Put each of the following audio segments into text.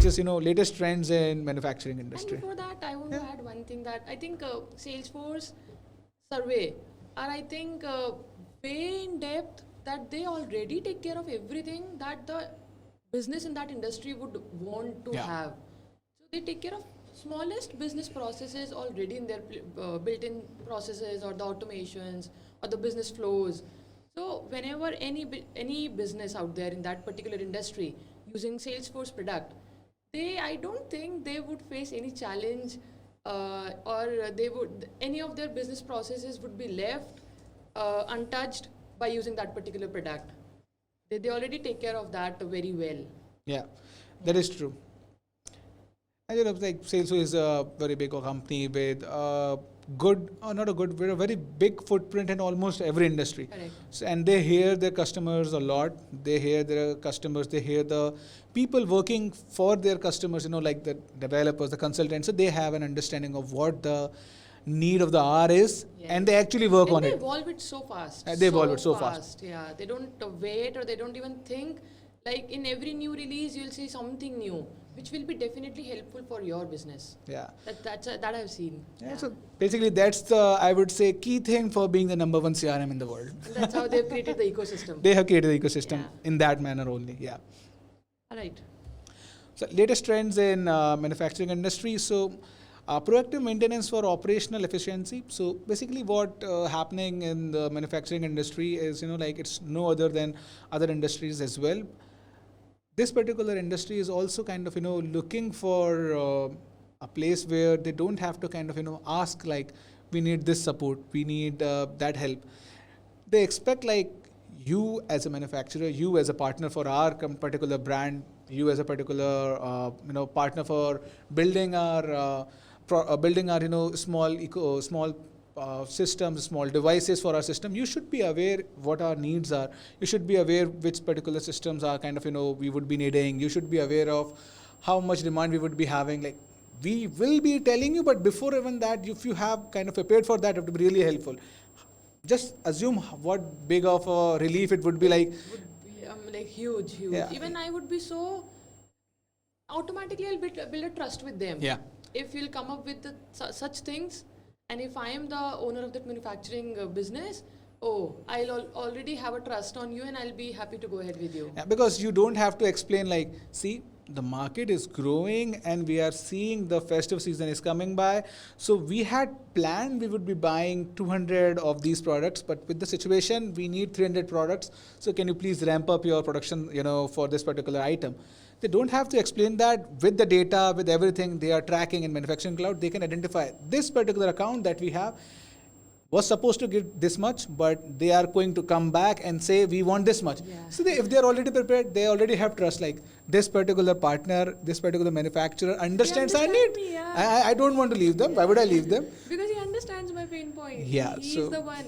which is, latest trends in manufacturing industry. And before that, I want to add one thing that I think Salesforce survey are, I think, way in depth that they already take care of everything that the business in that industry would want to have. So they take care of smallest business processes already in their built-in processes or the automations or the business flows. So whenever any business out there in that particular industry using Salesforce product, I don't think they would face any challenge, or any of their business processes would be left untouched by using that particular product. They already take care of that very well. Yeah, that is true. And like Salesforce is a very big company with with a very big footprint in almost every industry. Correct. So, and they hear their customers a lot. They hear their customers. They hear the people working for their customers. Like the developers, the consultants. So they have an understanding of what the need of the hour is, and they actually work on it. They evolve it so fast. They evolve it so fast. Yeah, they don't wait, or they don't even think. Like in every new release, you'll see something new, which will be definitely helpful for your business. Yeah. That I've seen. Yeah. So basically, that's the, I would say, key thing for being the number one CRM in the world. And that's how they've created the ecosystem. They have created the ecosystem in that manner only. Yeah. All right. So latest trends in manufacturing industry. So proactive maintenance for operational efficiency. So basically what happening in the manufacturing industry is, like it's no other than other industries as well. This particular industry is also kind of, looking for a place where they don't have to kind of, ask like, we need this support, we need that help. They expect like you as a manufacturer, you as a partner for our particular brand, you as a particular, partner for building our small systems, small devices for our system. You should be aware what our needs are. You should be aware which particular systems are kind of, we would be needing. You should be aware of how much demand we would be having. Like we will be telling you, but before even that, if you have kind of prepared for that, it would be really helpful. Just assume what big of a relief it would be like. Would be like huge. Yeah. Even I would be so automatically I'll build a trust with them. Yeah. If you'll come up with such things, and if I am the owner of that manufacturing business, I'll already have a trust on you, and I'll be happy to go ahead with you. Yeah, because you don't have to explain like, see, the market is growing and we are seeing the festive season is coming by. So we had planned we would be buying 200 of these products, but with the situation, we need 300 products. So can you please ramp up your production, for this particular item? They don't have to explain that. With the data, with everything they are tracking in Manufacturing Cloud, they can identify this particular account that we have was supposed to get this much, but they are going to come back and say, we want this much. Yeah. So if they are already prepared, they already have trust, like this particular partner, this particular manufacturer understands I need. Me, yeah. I don't want to leave them. Why would I leave them? Because he understands my pain point. Yeah. He's the one.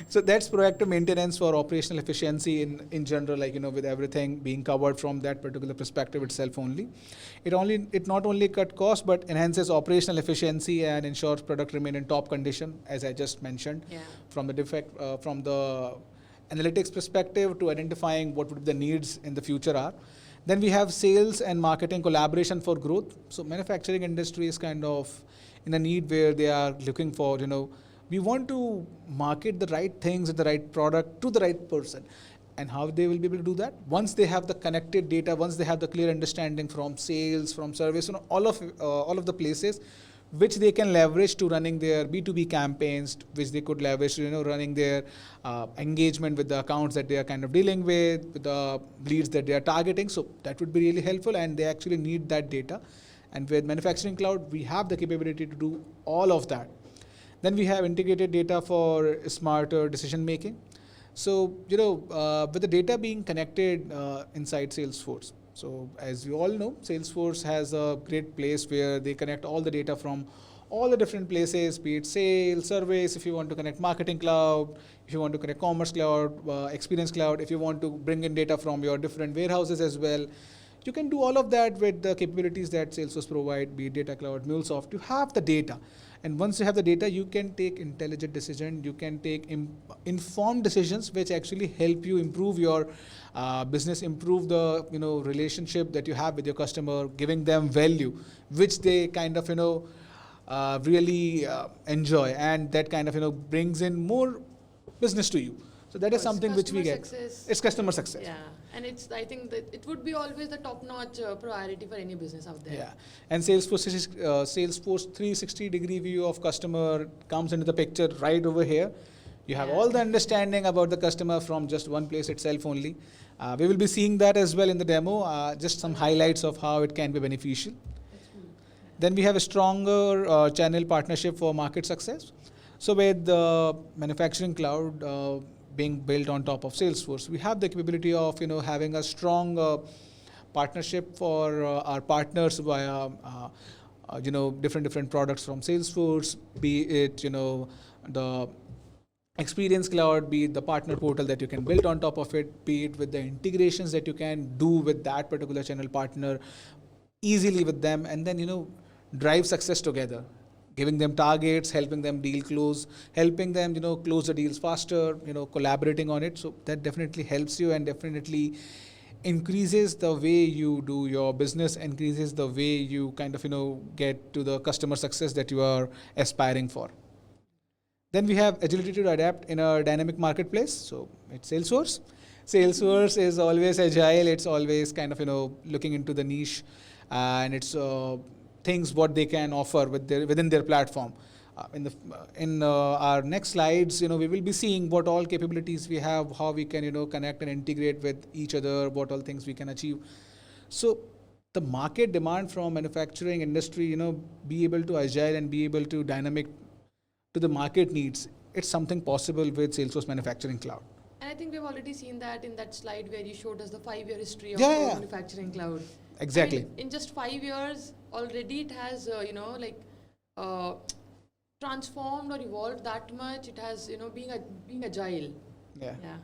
So that's proactive maintenance for operational efficiency in general, like, with everything being covered from that particular perspective itself only. It not only cut costs, but enhances operational efficiency and ensures product remain in top condition, as I just mentioned. Yeah. From the analytics perspective to identifying what would be the needs in the future are. Then we have sales and marketing collaboration for growth. So manufacturing industry is kind of in a need where they are looking for, we want to market the right things and the right product to the right person. And how they will be able to do that? Once they have the connected data, once they have the clear understanding from sales, from service, all of the places, which they can leverage to running their B2B campaigns, which they could leverage to, running their engagement with the accounts that they are kind of dealing with the leads that they are targeting. So that would be really helpful, and they actually need that data. And with Manufacturing Cloud, we have the capability to do all of that. Then we have integrated data for smarter decision making. So, with the data being connected inside Salesforce. So as you all know, Salesforce has a great place where they connect all the data from all the different places, be it sales, service, if you want to connect Marketing Cloud, if you want to connect Commerce Cloud, Experience Cloud, if you want to bring in data from your different warehouses as well. You can do all of that with the capabilities that Salesforce provide, be it Data Cloud, MuleSoft. You have the data. And once you have the data, you can take intelligent decision. You can take informed decisions, which actually help you improve your business, improve the relationship that you have with your customer, giving them value, which they kind of really enjoy, and that kind of brings in more business to you. So that is Course, something which we customer get. success. It's customer success. Yeah, and I think that it would be always the top-notch priority for any business out there. Yeah, and Salesforce 360-degree view of customer comes into the picture right over here. You have Yeah. all the understanding about the customer from just one place itself only. We will be seeing that as well in the demo. Just some highlights of how it can be beneficial. That's cool. Then we have a stronger channel partnership for market success. So with the manufacturing cloud being built on top of Salesforce, we have the capability of having a strong partnership for our partners via different products from Salesforce, be it the Experience Cloud, be it the partner portal that you can build on top of it, be it with the integrations that you can do with that particular channel partner easily with them, and then drive success together, giving them targets, helping them deal close, helping them close the deals faster, collaborating on it. So that definitely helps you and definitely increases the way you do your business, increases the way you kind of get to the customer success that you are aspiring for. Then we have agility to adapt in a dynamic marketplace. So it's Salesforce. Salesforce is always agile. It's always kind of looking into the niche, and it's things what they can offer within their platform. In our next slides, we will be seeing what all capabilities we have, how we can connect and integrate with each other, what all things we can achieve. So the market demand from manufacturing industry, be able to agile and be able to dynamic to the market needs. It's something possible with Salesforce Manufacturing Cloud. And I think we've already seen that in that slide where you showed us the 5-year history of Yeah. manufacturing cloud. Exactly. I mean, in just 5 years, already it has, transformed or evolved that much. It has, being agile. Yeah. Yeah.